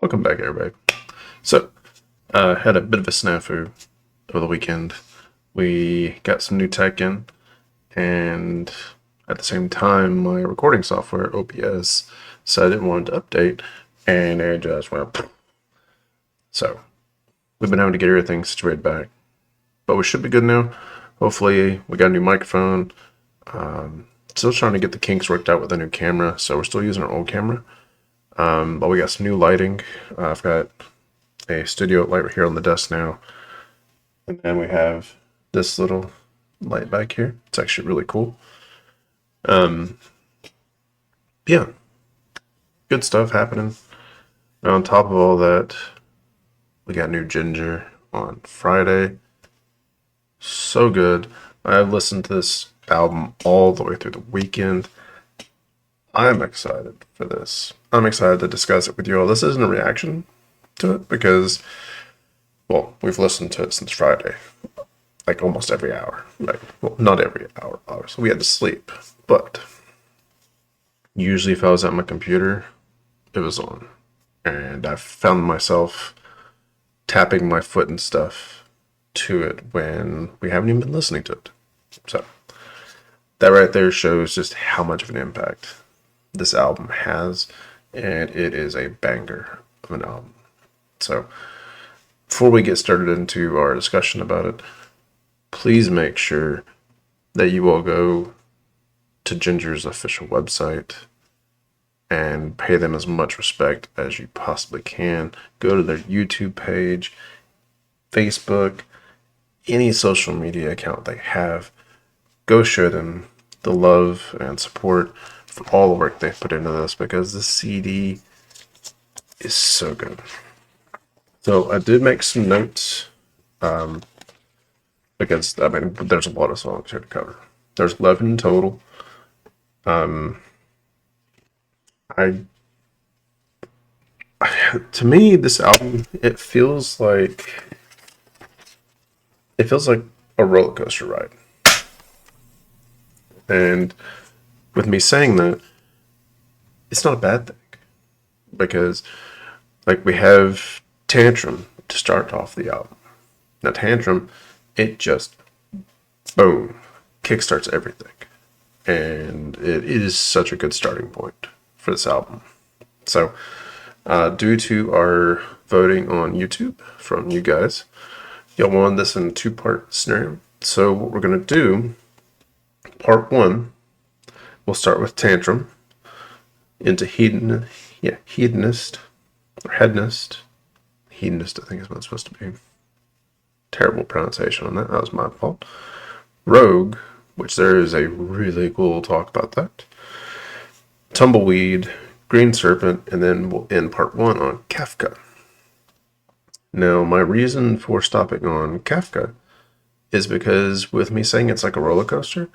Welcome back, everybody. So, had a bit of a snafu over the weekend. We got some new tech in, and at the same time, my recording software, OBS, said it wanted to update, and it just went. So, we've been having to get everything situated back, but we should be good now. Hopefully, we got a new microphone. Still trying to get the kinks worked out with the new camera, so we're still using our old camera. But we got some new lighting. I've got a studio light right here on the desk now. And then we have this little light back here. It's actually really cool. Yeah, good stuff happening. And on top of all that, we got new Jinjer on Friday. So good. I've listened to this album all the way through the weekend. I'm excited for this. I'm excited to discuss it with you all. This isn't a reaction to it because, well, we've listened to it since Friday, like almost every hour. Like, well, not every hour, obviously. We had to sleep, but usually if I was at my computer, it was on. And I found myself tapping my foot and stuff to it when we haven't even been listening to it. So, that right there shows just how much of an impact this album has, and it is a banger of an album. So, before we get started into our discussion about it, please make sure that you all go to Jinjer's official website and pay them as much respect as you possibly can. Go to their YouTube page, Facebook, any social media account they have. Go show them the love and support for all the work they've put into this, because the CD is so good. So I did make some notes, because I mean there's a lot of songs here to cover. There's 11 in total. I to me this album it feels like a roller coaster ride. And with me saying that, it's not a bad thing, because like we have Tantrum to start off the album. Now Tantrum, it just boom kickstarts everything, and it is such a good starting point for this album. So, due to our voting on YouTube from you guys, y'all wanted this in a two-part scenario. So what we're gonna do, part one, we'll start with Tantrum into hedonist or hedonist. Hedonist, I think is what it's supposed to be. Terrible pronunciation on that. That was my fault. Rogue, which there is a really cool talk about that. Tumbleweed, Green Serpent, and then we'll end part one on Kafka. Now, my reason for stopping on Kafka is because with me saying it's like a roller coaster,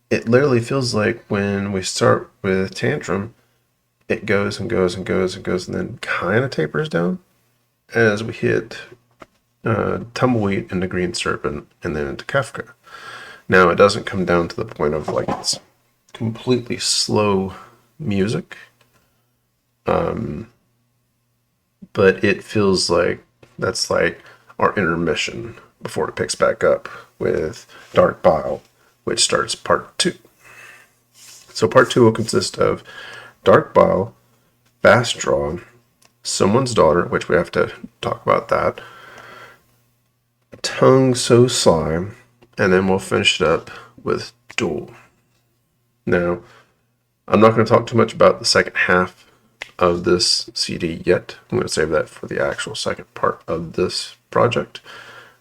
it literally feels like when we start with Tantrum, it goes and goes and goes and goes and then kind of tapers down as we hit Tumbleweed into Green Serpent and then into Kafka. Now, it doesn't come down to the point of like it's completely slow music, but it feels like that's like our intermission before it picks back up with Dark Bile, which starts part two. So part two will consist of Dark Bile, Fast Draw, Someone's Daughter, which we have to talk about that, Tongue So Sly, and then we'll finish it up with DUÉL. Now, I'm not going to talk too much about the second half of this CD yet. I'm going to save that for the actual second part of this project,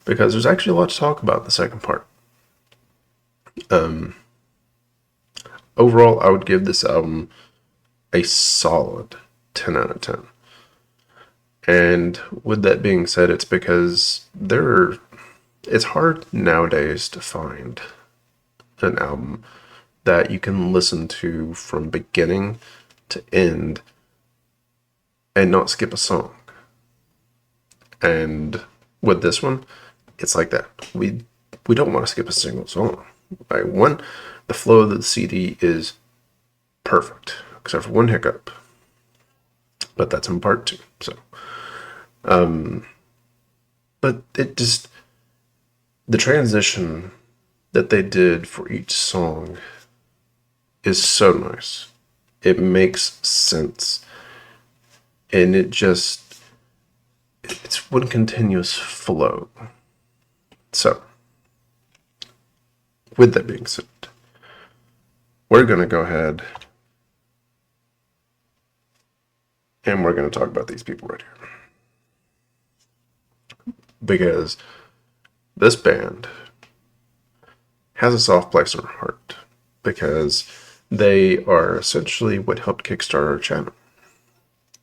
because there's actually a lot to talk about in the second part. Overall, I would give this album a solid 10 out of 10. And with that being said, it's because it's hard nowadays to find an album that you can listen to from beginning to end and not skip a song. And with this one, it's like that. We don't want to skip a single song. Right? The flow of the CD is perfect, except for one hiccup. but that's in part 2. So, but it just, the transition that they did for each song is so nice. It makes sense. And it's one continuous flow. So, with that being said, we're going to go ahead and we're going to talk about these people right here. Because this band has a soft place in our heart. Because they are essentially what helped kickstart our channel.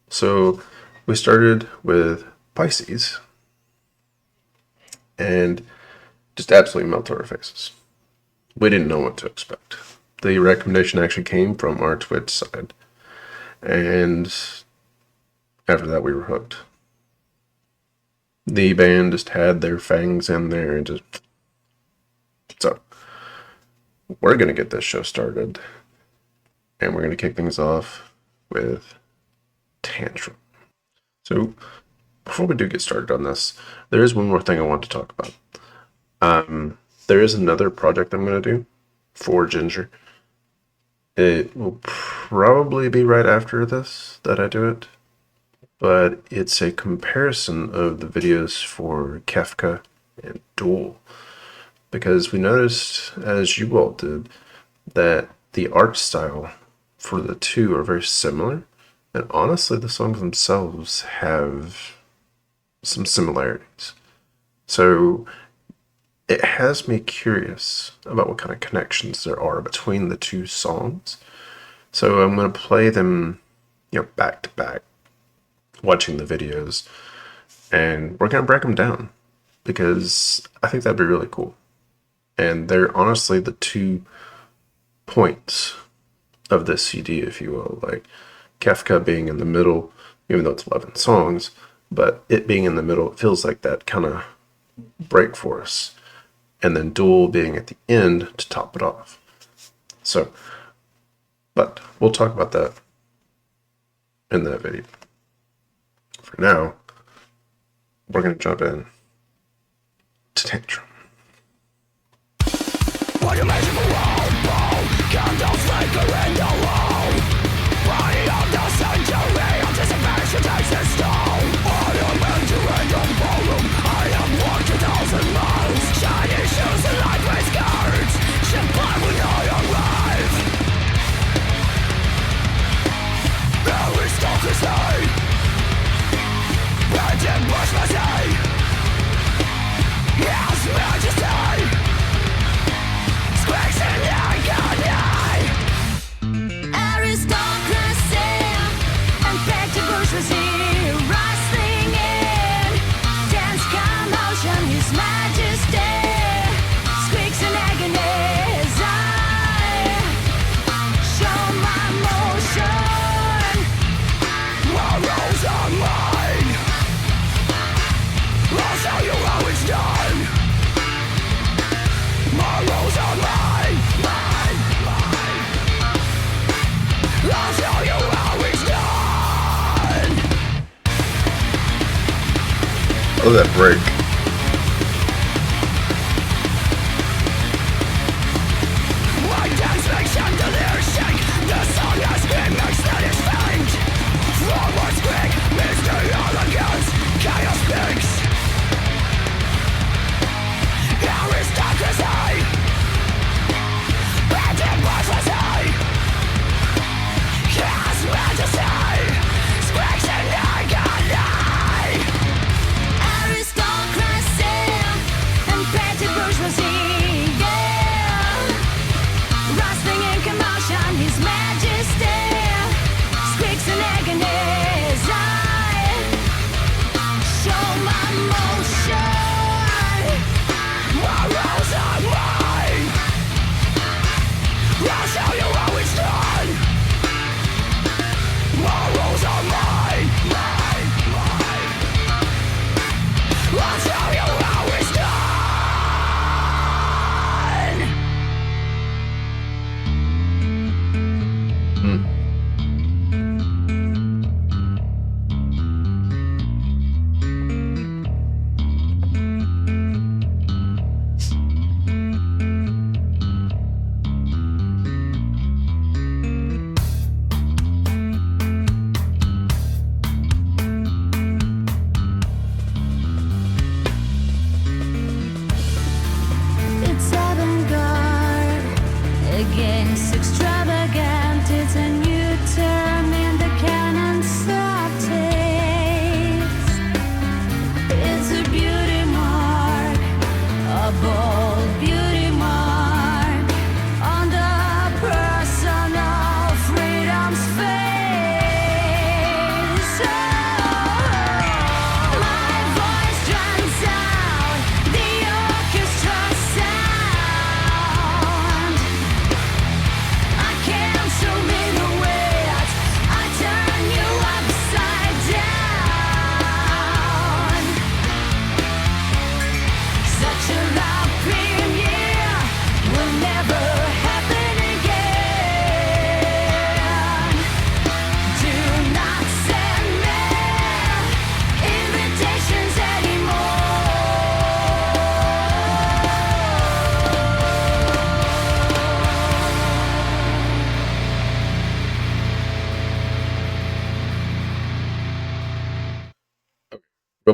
So we started with Pisces and just absolutely melted our faces. We didn't know what to expect. The recommendation actually came from our Twitch side. And after that, we were hooked. The band just had their fangs in there and just... So, we're going to get this show started. And we're going to kick things off with Tantrum. So, before we do get started on this, there is one more thing I want to talk about. There is another project I'm going to do for Jinjer. It will probably be right after this that I do it. But it's a comparison of the videos for Kafka and DUÉL. Because we noticed, as you all did, that the art style for the two are very similar. And honestly, the songs themselves have some similarities. So it has me curious about what kind of connections there are between the two songs. So I'm going to play them, back to back, watching the videos, and we're going to break them down because I think that'd be really cool. And they're honestly the 2 points of this CD, if you will. Like Kafka being in the middle, even though it's 11 songs, but it being in the middle, it feels like that kind of break for us. And then DUÉL being at the end to top it off. So, but we'll talk about that in that video. For now, we're going to jump in to Tantrum. What you measure for all, candles flicker in the wall. Body of the century, anticipation takes its toll. I am entering the ballroom, I have walked 1,000 miles. Shiny shoes and lightweight skirts, should buy when I arrive. Aristocracy, Virgin bourgeoisie, His Majesty, squeaks in agony. Aristocracy and petty bourgeoisie, rustling in dense commotion. His Majesty squeaks in agony as I show my motion. Morals are mine. I'll show you how it's done. Morals are mine, mine, mine. I'll show you how it's done. Oh, that break. My dance makes chandeliers shake. The song has been mixed and it's faint. Forwards quick, mystery elegance, chaos speaks. Aristocracy, Virgin bourgeoisie, His Majesty, squeaks in agony. Aristocracy and petty bourgeoisie, yeah. Rustling in commotion, His Majesty squeaks in agony as I show my motion. Morals are mine. I'll show you how it's done. Morals are mine, mine, mine. I'll show you how it's done.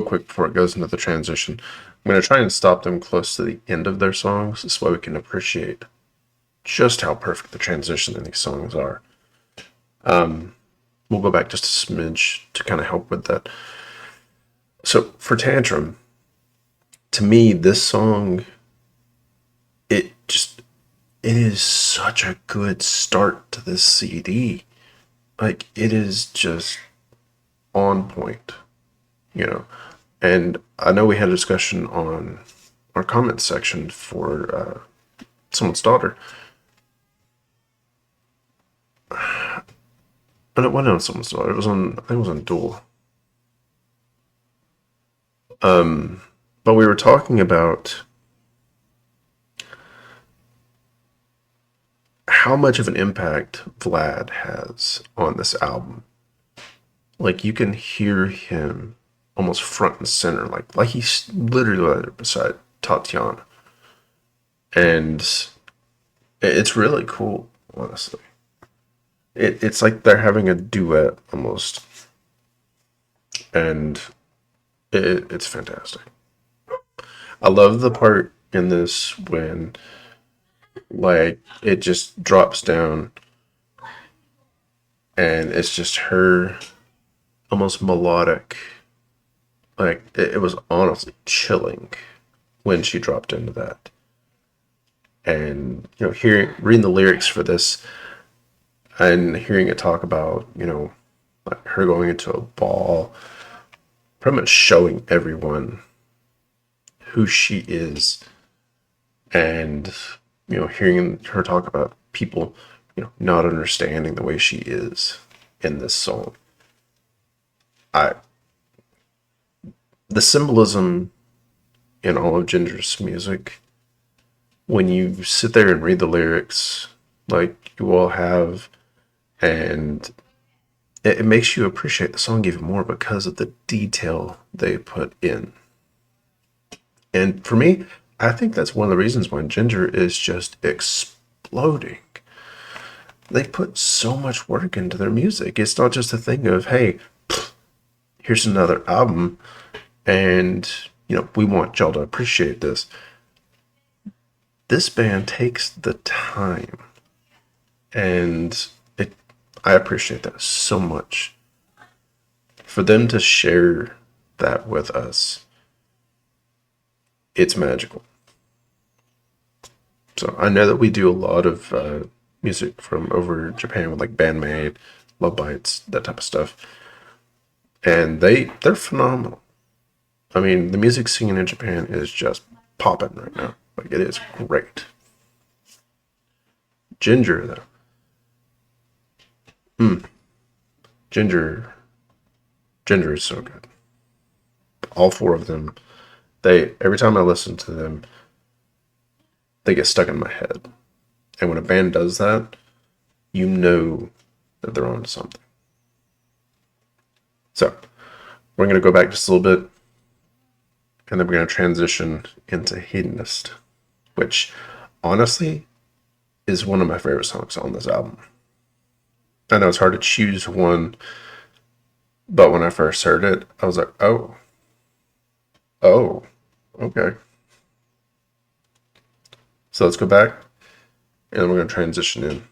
quick before it goes into the transition. I'm going to try and stop them close to the end of their songs. This way we can appreciate just how perfect the transition in these songs are. We'll go back just a smidge to kind of help with that. So for Tantrum, to me, this song, it is such a good start to this CD. Like, it is just on point, you know. And I know we had a discussion on our comment section for Someone's Daughter. But it wasn't on Someone's Daughter. It was on, I think it was on DUÉL. But we were talking about how much of an impact Vlad has on this album. Like, you can hear him almost front and center, like he's literally right beside Tatiana. And it's really cool, honestly. It's like they're having a duet almost. And it's fantastic. I love the part in this when, like, it just drops down and it's just her almost melodic. Like, it was honestly chilling when she dropped into that. And, you know, reading the lyrics for this and hearing it talk about, you know, like her going into a ball, pretty much showing everyone who she is. And, you know, hearing her talk about people, you know, not understanding the way she is in this song. The symbolism in all of Jinjer's music, when you sit there and read the lyrics like you all have, and it makes you appreciate the song even more because of the detail they put in. And for me, I think that's one of the reasons why Jinjer is just exploding. They put so much work into their music. It's not just a thing of, hey, here's another album, and, you know, we want y'all to appreciate this. This band takes the time, and I appreciate that so much. For them to share that with us, it's magical. So I know that we do a lot of music from over Japan with, like, Bandmade, Love Bites, that type of stuff. And they're phenomenal. I mean, the music scene in Japan is just popping right now. Like, it is great. Jinjer, though. Jinjer is so good. All four of them, every time I listen to them, they get stuck in my head. And when a band does that, you know that they're onto something. So, we're going to go back just a little bit, and then we're going to transition into Hedonist, which, honestly, is one of my favorite songs on this album. I know it's hard to choose one, but when I first heard it, I was like, oh, okay. So let's go back, and then we're going to transition in.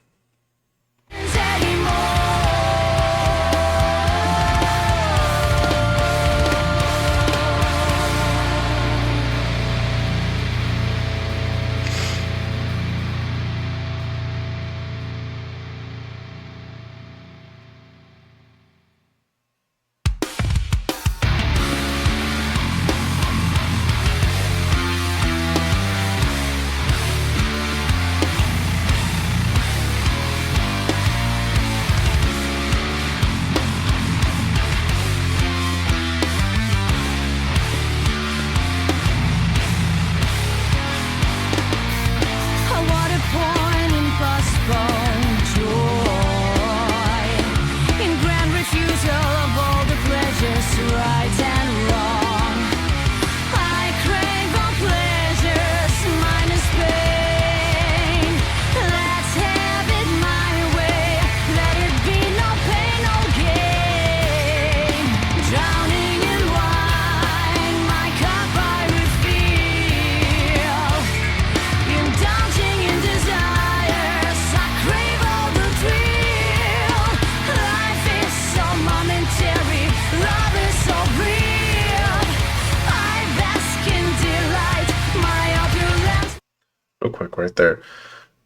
real quick right there,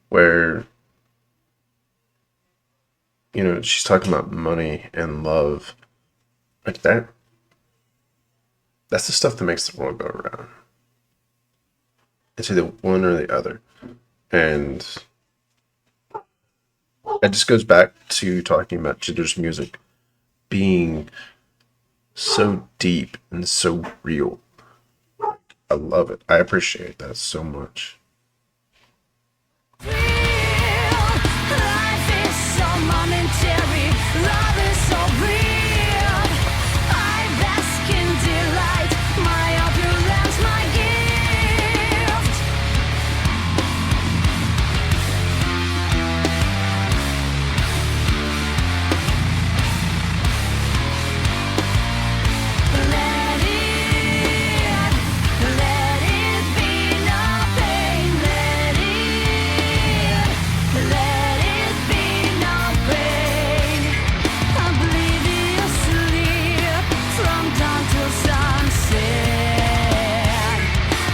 where, you know, she's talking about money and love. Like that's the stuff that makes the world go around. It's either one or the other. And it just goes back to talking about Jinjer's music being so deep and so real. I love it. I appreciate that so much. Life is so momentary, love is so real. I bask in delight, my opulence, my gift. Let it be nothing, let it be no pain. Oblivious sleep from dawn till sunset.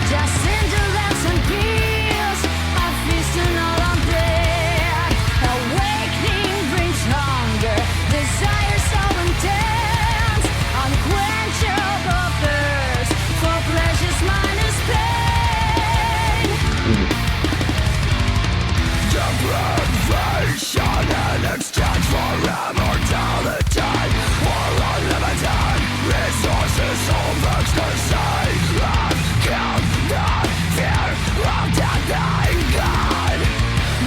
Just indolence and peace, a feast and all on bread. Awakening brings hunger, desire so intense, unquenchable thirst for pleasures minus pain. Deprivation in exchange for immortality or unlimited resources of ecstasy. I've killed the fear of dying God,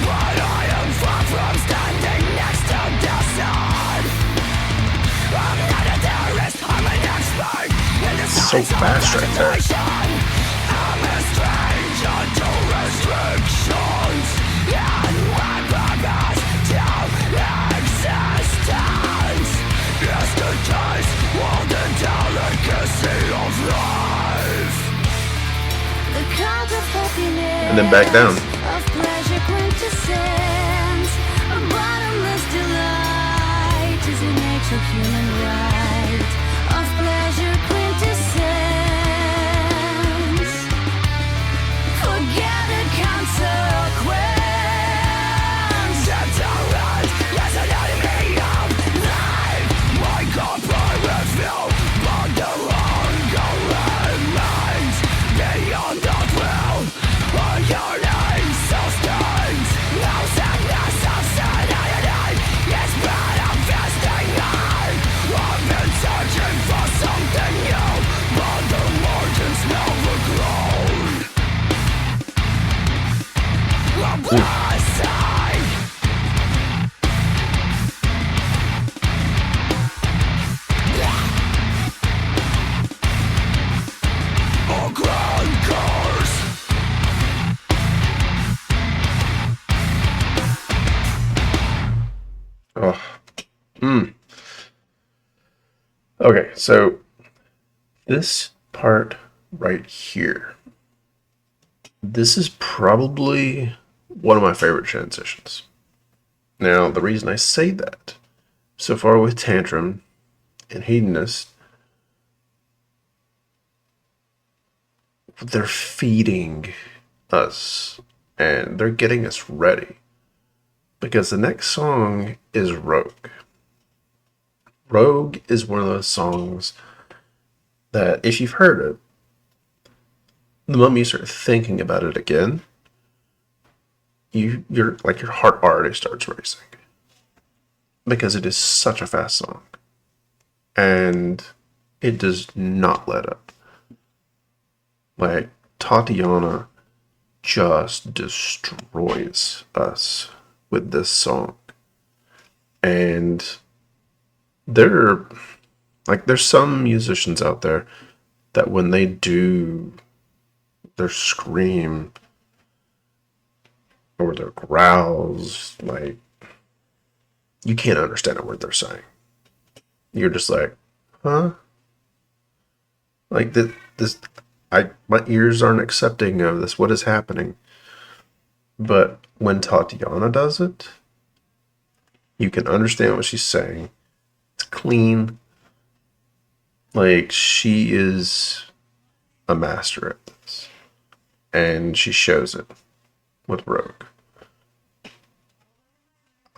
but I am far from standing next to the sun. I'm not a terrorist, I'm an expert in the So fast right there. I'm a stranger to restrictions and weapons to existence. Yesterday's world and delicacy of life. The cult of happiness, And then back down. of pleasure quintessence, a bottomless delight is a natural human right. Of pleasure quintessence, forget the consequence. That's alright, yes, an enemy of life. My corporate view, but the hunger remains beyond the thrill. On your name sustains no sadness of sanity. It's bad, I'm fasting hard. I've been searching for something new, but the margins never grown. I'm blessing. A grand curse. Oh. Okay, so this part right here, this is probably one of my favorite transitions. Now, the reason I say that, so far with Tantrum and Hedonist, they're feeding us and they're getting us ready. Because the next song is Rogue. Rogue is one of those songs that, if you've heard it, the moment you start thinking about it again, your heart already starts racing. Because it is such a fast song. And it does not let up. Like, Tatiana just destroys us with this song. And there's some musicians out there that when they do their scream or their growls, like, you can't understand a word they're saying. You're just like, huh? Like, my ears aren't accepting of this. What is happening? But when Tatiana does it, you can understand what she's saying. It's clean. Like, she is a master at this. And she shows it. with Rogue.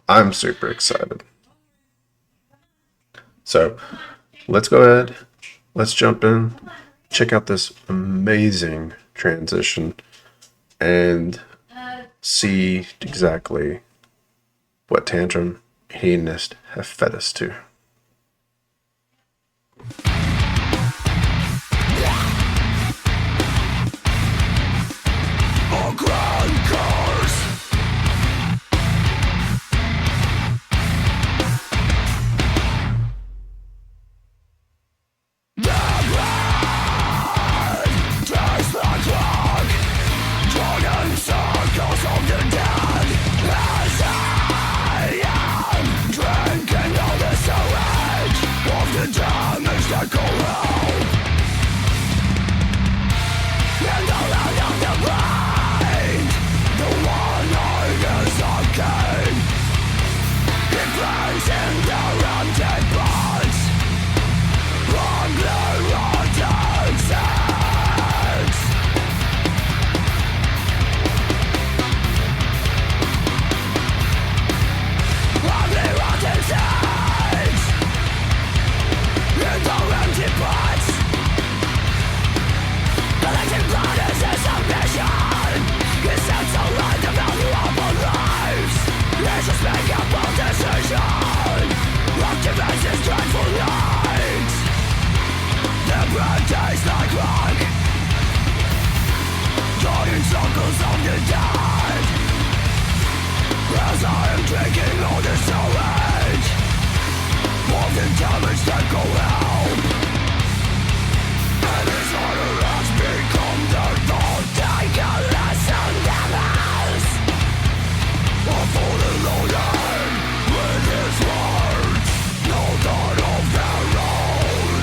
I'm super excited. So let's go ahead. Let's jump in. Check out this amazing transition and see exactly what Tantrum Hedonist have fed us to. A grand curse. The blood turns the clock, drawn in circles of the dead. As I am drinking all the sewage of the damage that go out. In the land of the blind, the one-eyed is a king. It plays in their empty pots, ugly rotten sex. Ugly rotten sex. In their empty pots. Collecting blood is a submission. It sets to light the value of our lives. Let's just make a bold decision. Activate this dreadful light. The breath tastes like rock, drawn in circles of the dead. As I am drinking all the sewage of the damage that go out. And his order has become their thought. Take a lesson, devils. A fool loaded with his words, no thought of their own.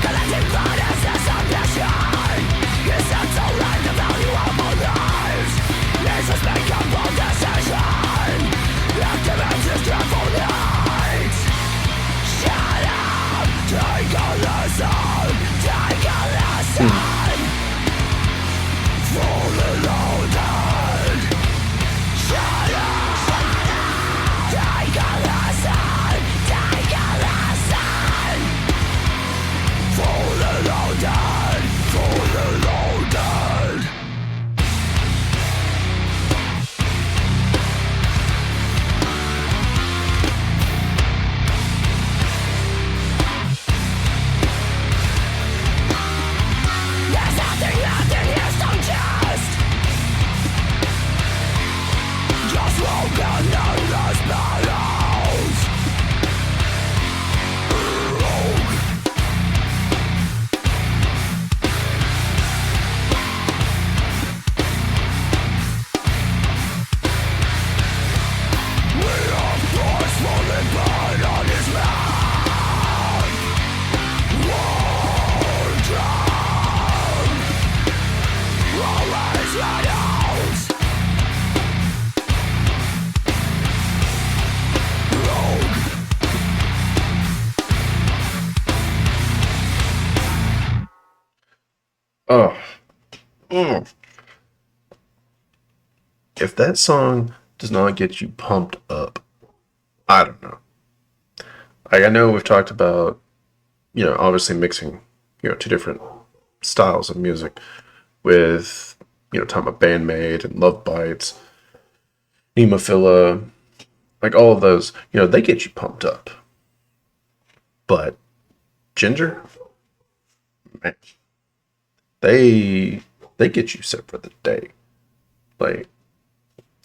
Collecting blood as a submission. Is set to light the value of our lives. Let's just make a bold decision. Activate this dreadful light. Shut up. Take a lesson. Take a lesson. Fully loaded. Shut up. Take a lesson. Take a lesson. Fully loaded. Fully loaded. There's nothing left in his digest. Just broken endless battles. Rogue. We have forcefully burned on his mouth. War drum. Always let out. Rogue. Oh. Mm. If that song does not get you pumped up, I don't know. Like, I know we've talked about, obviously mixing, two different styles of music with, talking about Bandmate and Love Bites, Nemophila, like all of those, they get you pumped up. But Jinjer, man, they get you set for the day. Like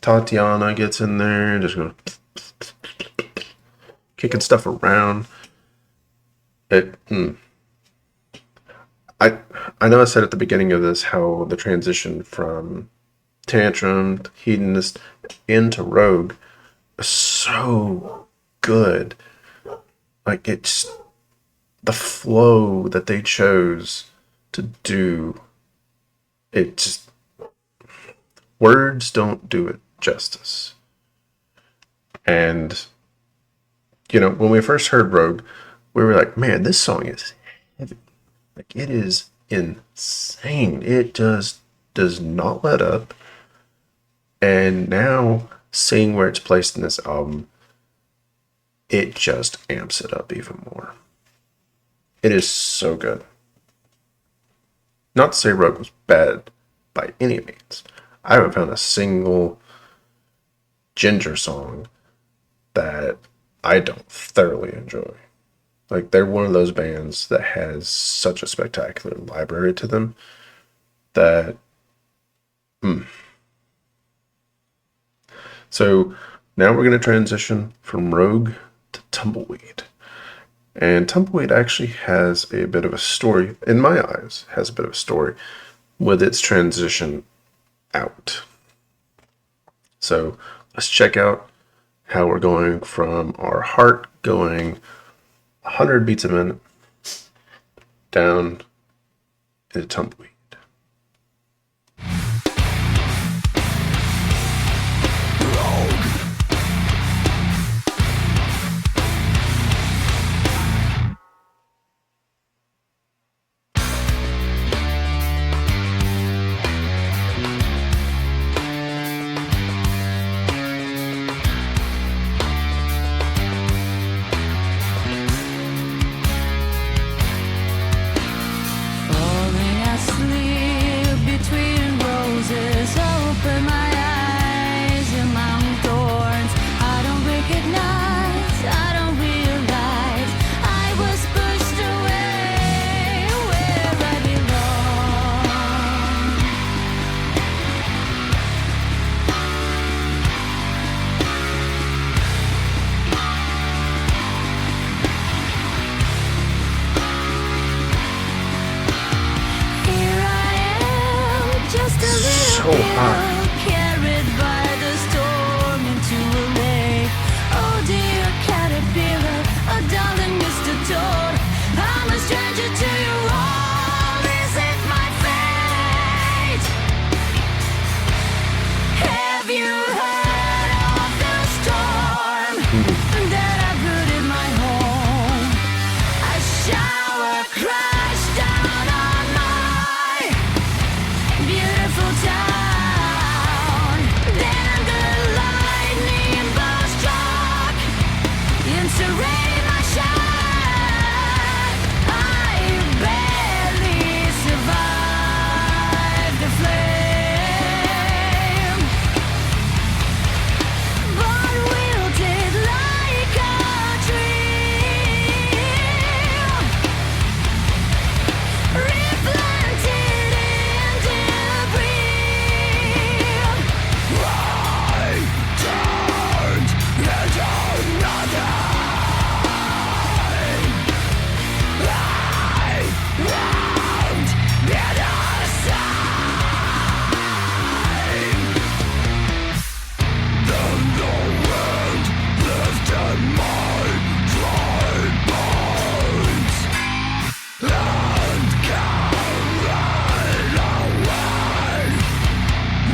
Tatiana gets in there, just going kicking stuff around. I know I said at the beginning of this how the transition from Tantrum to Hedonist into Rogue is so good. Like, it's the flow that they chose to do. It just, words don't do it justice. And when we first heard Rogue, we were like, man, this song is heavy. Like, it is insane. It just does not let up. And now, seeing where it's placed in this album, it just amps it up even more. It is so good. Not to say Rogue was bad by any means. I haven't found a single Jinjer song that I don't thoroughly enjoy. Like, they're one of those bands that has such a spectacular library to them that So now we're going to transition from Rogue to Tumbleweed. And Tumbleweed actually has a bit of a story, in my eyes, has a bit of a story with its transition out. So let's check out how we're going from our heart going 100 beats a minute down into Tumbleweed. Falling asleep between roses, open my eyes among thorns. I don't recognize, I don't realize I was pushed away where I belong. Here I am, just a little So hot. girl, carried by the storm into a lake. Oh dear caterpillar, oh darling Mr. Toad, I'm a stranger to your all. Is it my fate? Have you heard of the storm that uprooted my home? A shower crashed down on my beautiful town. Then the lightning bolt struck into rain my shine. I barely survived the flame, but wilted like a tree, replanted in debris. I turned into nothing. I won't be the same. Then the wind lifted my dry bones and carried away.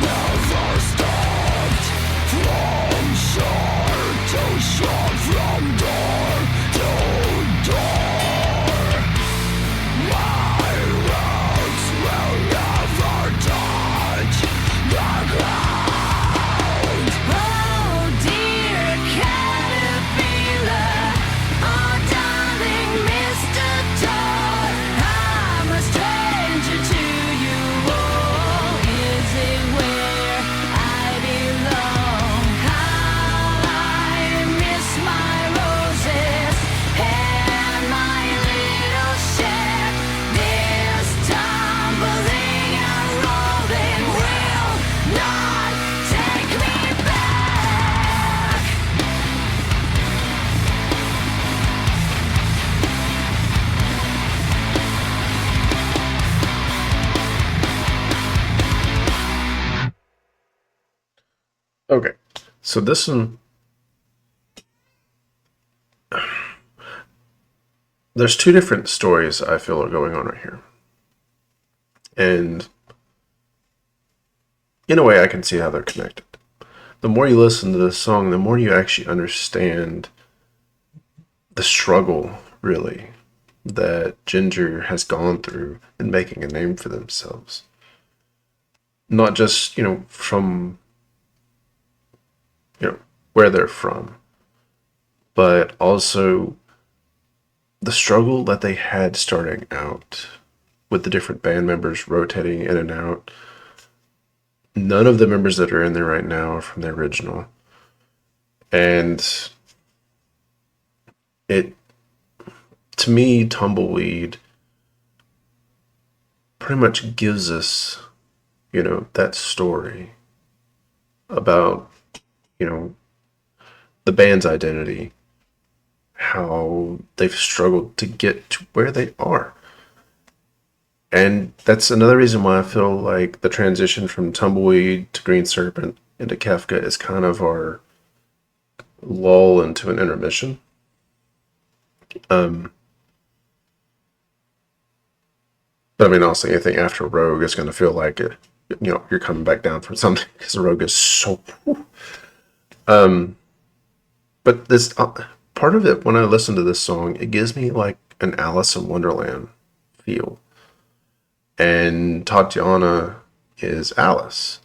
Never stopped from shore to shore, from door to door. My roots will never touch the ground. Oh dear caterpillar, oh darling Mr. Toad, I'm a stranger to you all. Is it where I belong? How I miss my roses and my little share. This tumbling and rolling will not take me back. Okay, so this one, there's two different stories I feel are going on right here. And in a way, I can see how they're connected. The more you listen to this song, the more you actually understand the struggle, really, that Jinjer has gone through in making a name for themselves. Not just, from, where they're from, but also the struggle that they had starting out with the different band members rotating in and out. None of the members that are in there right now are from the original. And to me, Tumbleweed pretty much gives us, that story about, the band's identity, how they've struggled to get to where they are. And that's another reason why I feel like the transition from Tumbleweed to Green Serpent into Kafka is kind of our lull into an intermission. But I mean, honestly, anything after Rogue is going to feel like it, you're coming back down from something, because Rogue is so. But this part of it, when I listen to this song, it gives me like an Alice in Wonderland feel. And Tatiana is Alice.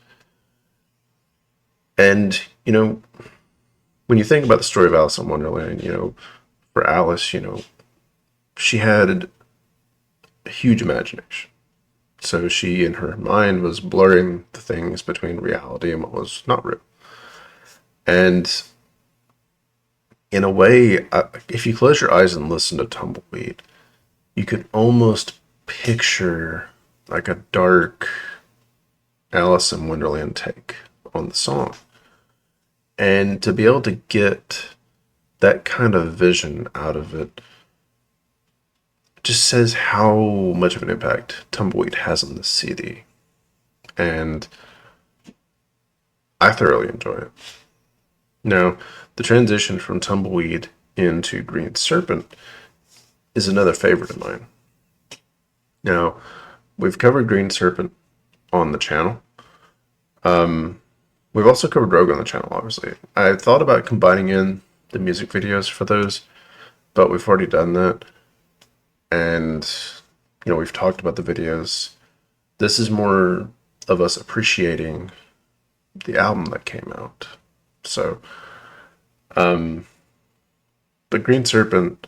And, when you think about the story of Alice in Wonderland, for Alice, she had a huge imagination. So she, in her mind, was blurring the things between reality and what was not real. And in a way, if you close your eyes and listen to Tumbleweed, you can almost picture like a dark Alice in Wonderland take on the song. And to be able to get that kind of vision out of it just says how much of an impact Tumbleweed has on the CD. And I thoroughly enjoy it. Now, the transition from Tumbleweed into Green Serpent is another favorite of mine. Now, we've covered Green Serpent on the channel. We've also covered Rogue on the channel, obviously. I thought about combining in the music videos for those, but we've already done that. And, we've talked about the videos. This is more of us appreciating the album that came out. So, but Green Serpent,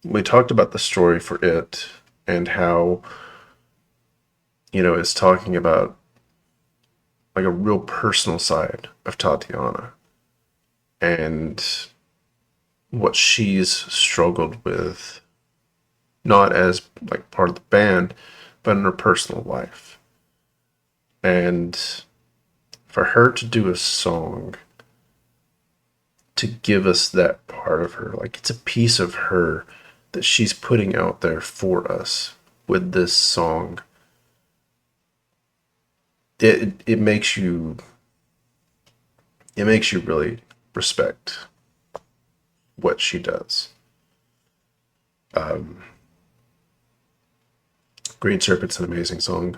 we talked about the story for it and how, it's talking about like a real personal side of Tatiana and what she's struggled with, not as like part of the band, but in her personal life. And for her to do a song to give us that part of her, like it's a piece of her that she's putting out there for us with this song. It makes you really respect what she does. Green Serpent's an amazing song.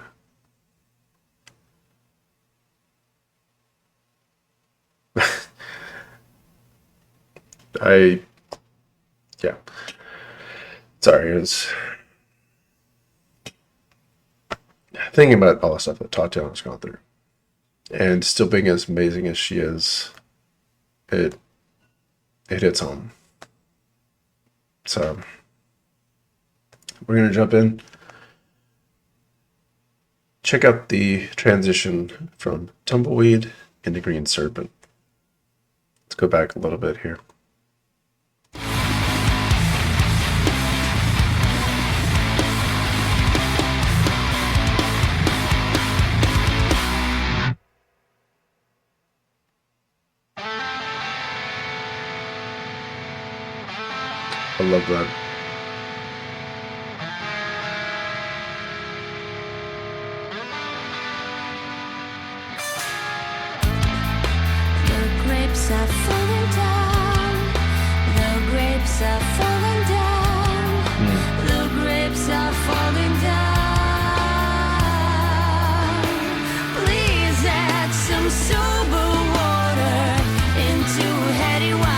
Yeah. Sorry, it's thinking about all the stuff that Tatiana's gone through, and still being as amazing as she is, it hits home. So we're gonna jump in, check out the transition from Tumbleweed into Green Serpent. Let's go back a little bit here. I love that. The grapes are falling down. The grapes are falling down. The grapes are falling down. Please add some sober water into heady wine.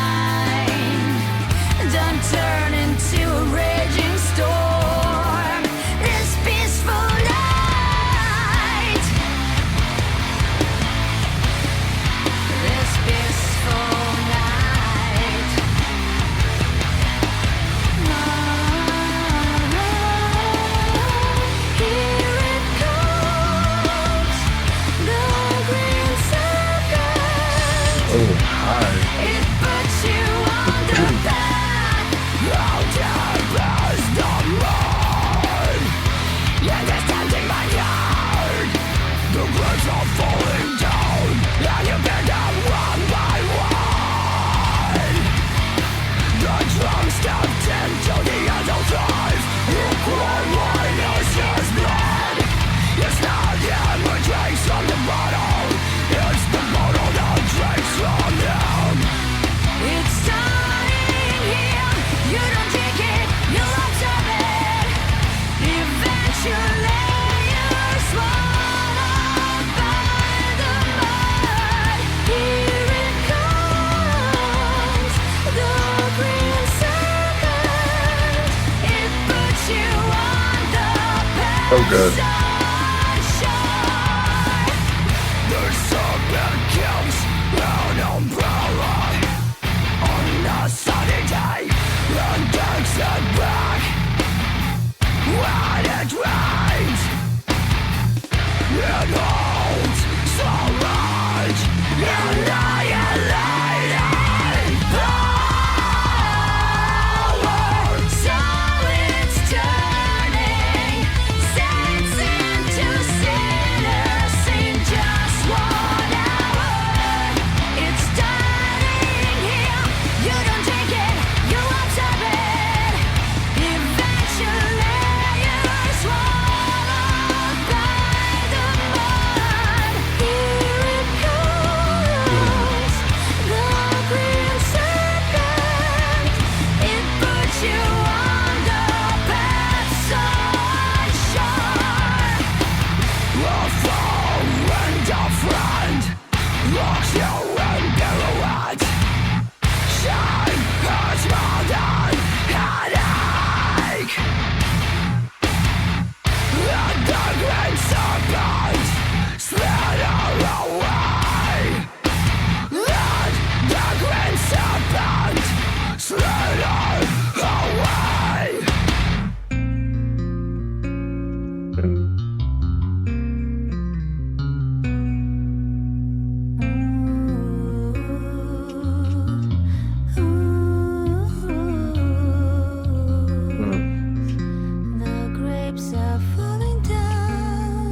So good. The serpent kills an umbrella on a sunny day and takes it back when it rains. It holds so much annihilating power. So it's turning saints into sinners in just 1 hour. It's starting here. You don't drink it, you observe it. Eventually you're swallowed by the mud. Here it comes, the Green Serpent. It puts you on the path so unsure. A foe and a friend locks you in pirouette. Shine has more than headache. And the Green Serpent slither away. And the Green Serpent slither away. And The grapes are falling down.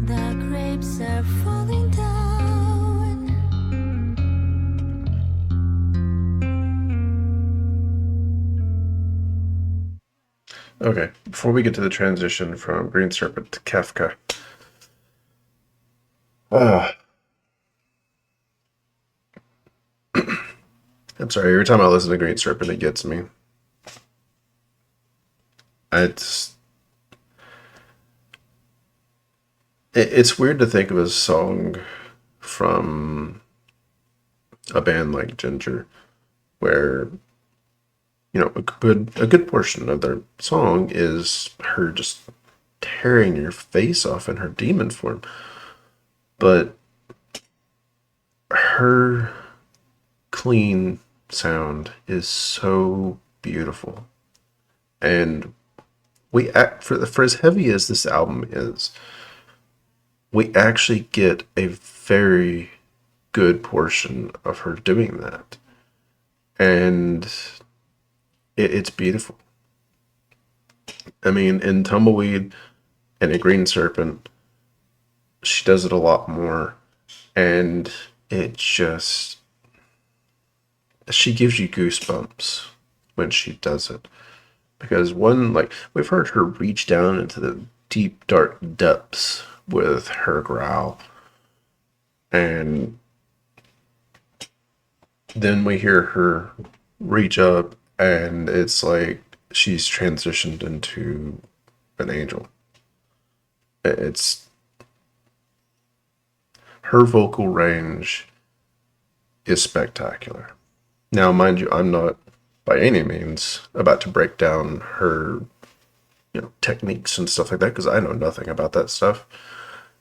The grapes are falling down. okay, before we get to the transition from Green Serpent to Kafka, I'm sorry, every time I listen to Green Serpent, it gets me. It's it's weird to think of a song from a band like Jinjer, where a good portion of their song is her just tearing your face off in her demon form, but her clean sound is so beautiful, and we act for as heavy as this album is, we actually get a very good portion of her doing that, and it's beautiful. I mean, in Tumbleweed and a Green Serpent, she does it a lot more, and it just, she gives you goosebumps when she does it. Because one, like, we've heard her reach down into the deep, dark depths with her growl, and then we hear her reach up, and it's like she's transitioned into an angel. It's her vocal range is spectacular. Now, mind you, I'm not by any means about to break down her, techniques and stuff like that, because I know nothing about that stuff.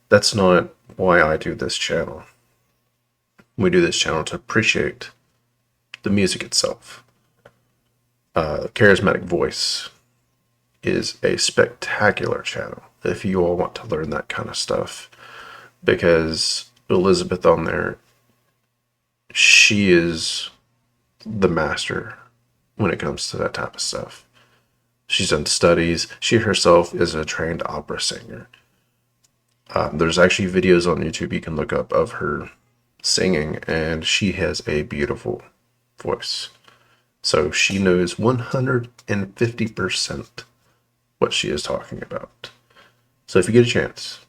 That's not why I do this channel. We do this channel to appreciate the music itself. Charismatic Voice is a spectacular channel if you all want to learn that kind of stuff, because Elizabeth on there, she is the master when it comes to that type of stuff. She's done studies. She herself is a trained opera singer. There's actually videos on YouTube you can look up of her singing, and she has a beautiful voice. So she knows 150% what she is talking about. So if you get a chance,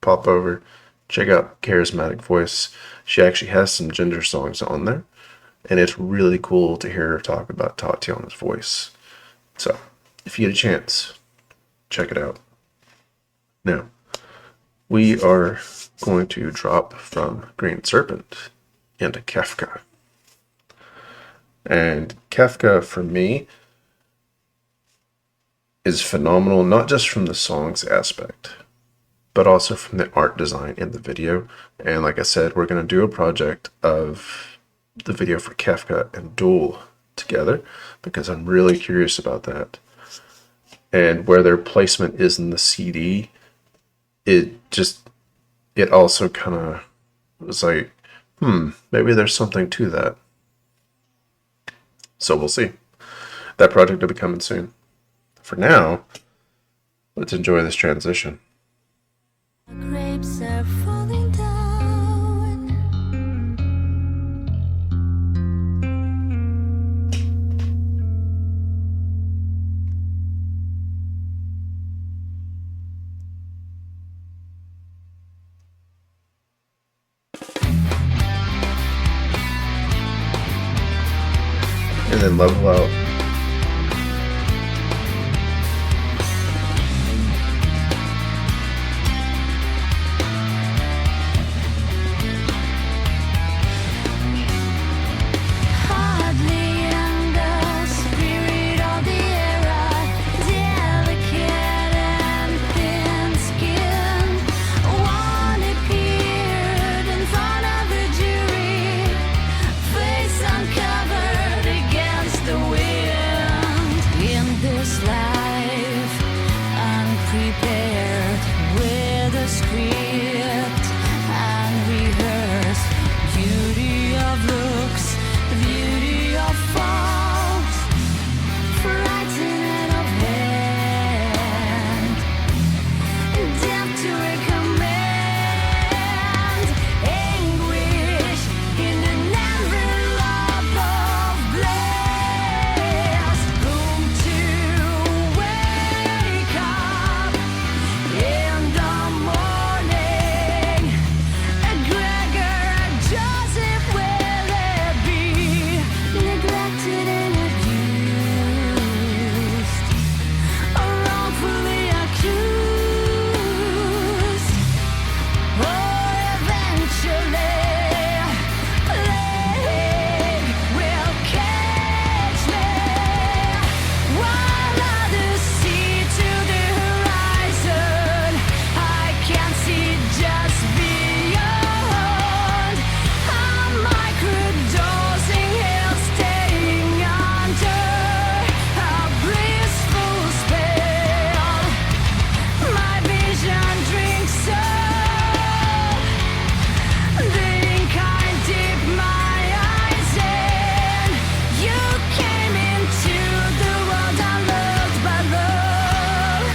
pop over, check out Charismatic Voice. She actually has some Jinjer songs on there, and it's really cool to hear her talk about Tatiana's voice. So if you get a chance, check it out. Now, we are going to drop from Green Serpent into Kafka. And Kafka, for me, is phenomenal, not just from the songs aspect, but also from the art design in the video. And like I said, we're going to do a project of the video for Kafka and DUÉL together because I'm really curious about that. And where their placement is in the CD, it also kind of was like, maybe there's something to that. So we'll see. That project will be coming soon. For now, let's enjoy this transition. Grapes are falling down. And then level out. Hardly younger, spirit of the era, delicate and thin-skinned. One appeared in front of the jury, face uncovered against the wind. In this life, unprepared, with a script unrehearsed, beauty of looks, beauty of faults, frightened of hand, deaf to a command, anguish in an envelope of glass, whom to wake up in the morning. Gregor, Joseph, will it be neglected and abused, or wrongfully accused, or eventually plague will catch me while others see to the horizon. I can't see just beyond a microdosing hill, staying under a blissful spell. My vision drinks up the ink I dip my eyes in. You came into the world unloved, but love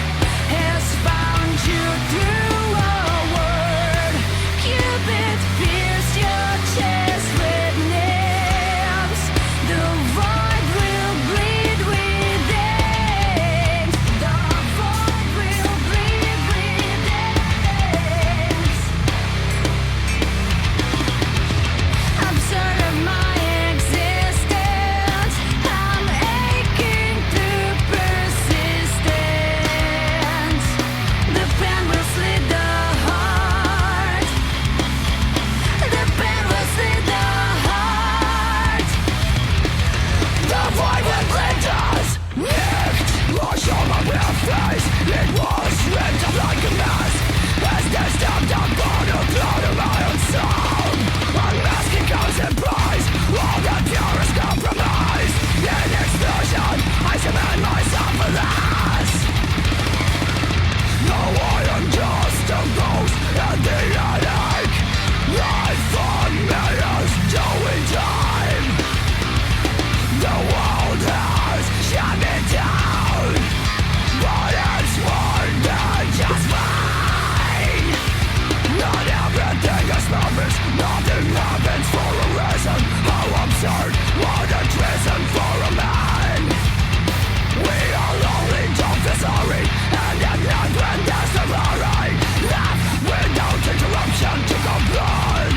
has found you through a word. Cupid pierced your chest with nails. The void will bleed with eggs. The void will bleed with eggs. Absurd of my existence, I'm aching through persistence. The pen will slit the heart. The pen will slit the heart. The void will blend us. Nicked, wash on my bare face. It was ripped up like a mask. As they stabbed up on the blood of my own soul. Unmasking goes in price. All the purest compromise. In explosion, I cement myself alas. No, I am just a ghost at the attic. Life on mirrors, doing time. The world has shut me down, but it's more than just mine. Not everything is purpose, nothing happens for a reason. How absurd, what a treason for a man. We are only don't feel sorry, and yet not when there's a glory. Laugh without interruption to the blood.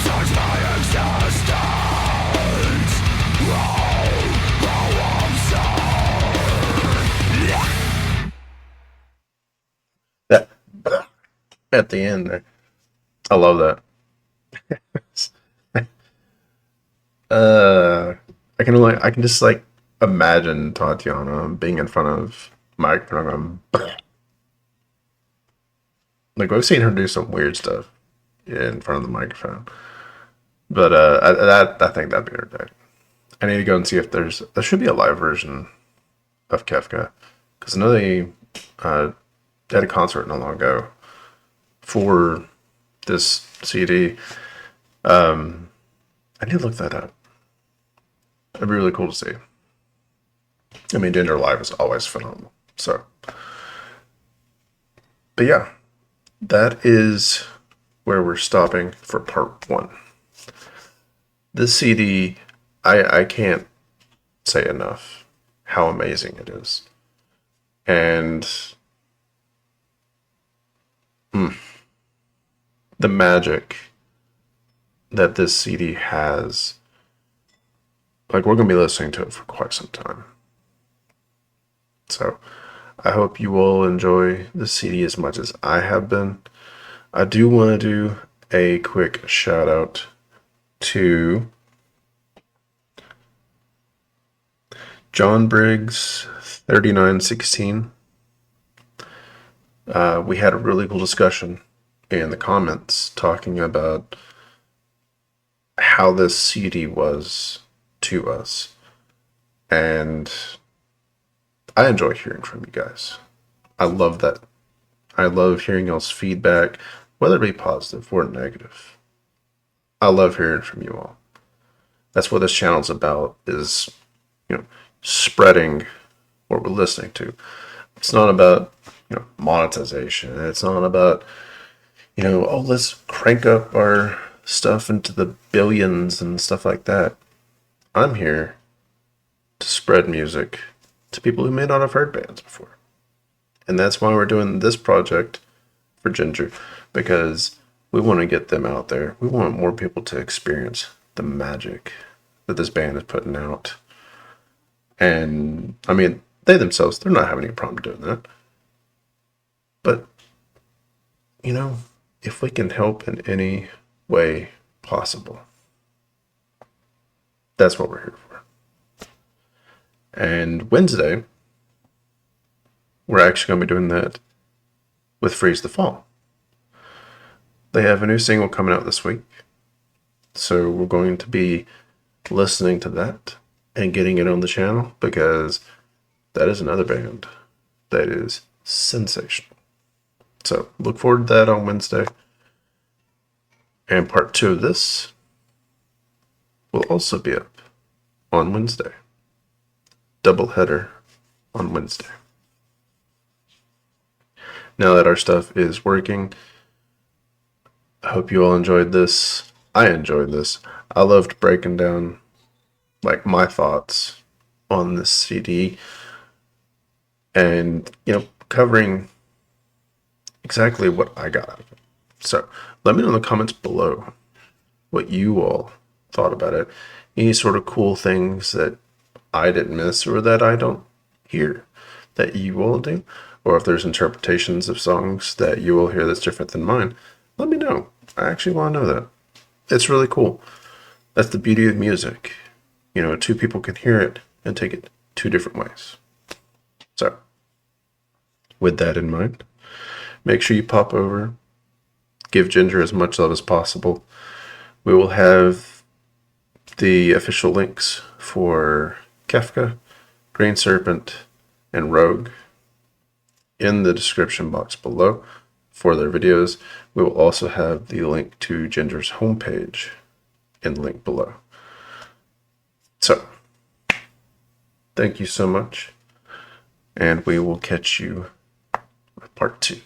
Search my existence. Oh, I'm sorry. at the end there. I love that. uh, I can just like imagine Tatiana being in front of Mike and I'm going, like we've seen her do some weird stuff in front of the microphone, but I think that'd be entertaining. I need to go and see if there should be a live version of Kafka because I know uh, they had a concert not long ago for this CD. I need to look that up. It'd be really cool to see. I mean, Jinjer live is always phenomenal. So, but yeah, that is where we're stopping for part 1. This CD, I can't say enough how amazing it is. And the magic that this CD has, like we're going to be listening to it for quite some time. So I hope you all enjoy the CD as much as I have been. I do want to do a quick shout out to John Briggs 3916. We had a really cool discussion in the comments talking about how this CD was to us. And I enjoy hearing from you guys. I love that. I love hearing y'all's feedback, whether it be positive or negative. I love hearing from you all. That's what this channel's about, is, spreading what we're listening to. It's not about, monetization. It's not about, oh, let's crank up our stuff into the billions and stuff like that. I'm here to spread music to people who may not have heard bands before. And that's why we're doing this project for Jinjer, because we want to get them out there. We want more people to experience the magic that this band is putting out. And, I mean, they themselves, they're not having any problem doing that. But, if we can help in any way possible, that's what we're here for. And Wednesday, we're actually going to be doing that with Freeze the Fall. They have a new single coming out this week. So we're going to be listening to that and getting it on the channel, because that is another band that is sensational. So look forward to that on Wednesday. And part 2 of this will also be up on Wednesday. Double header on Wednesday. Now that our stuff is working, I hope you all enjoyed this. I enjoyed this. I loved breaking down my thoughts on this CD and covering exactly what I got out of it. So let me know in the comments below what you all thought about it. Any sort of cool things that I didn't miss or that I don't hear that you all do, or if there's interpretations of songs that you will hear that's different than mine, let me know. I actually want to know that. It's really cool. That's the beauty of music. 2 people can hear it and take it 2 different ways. So, with that in mind, make sure you pop over, give Jinjer as much love as possible. We will have the official links for Kafka, Green Serpent, and Rogue in the description box below for their videos. We will also have the link to Jinjer's homepage in the link below. So, thank you so much, and we will catch you with part 2.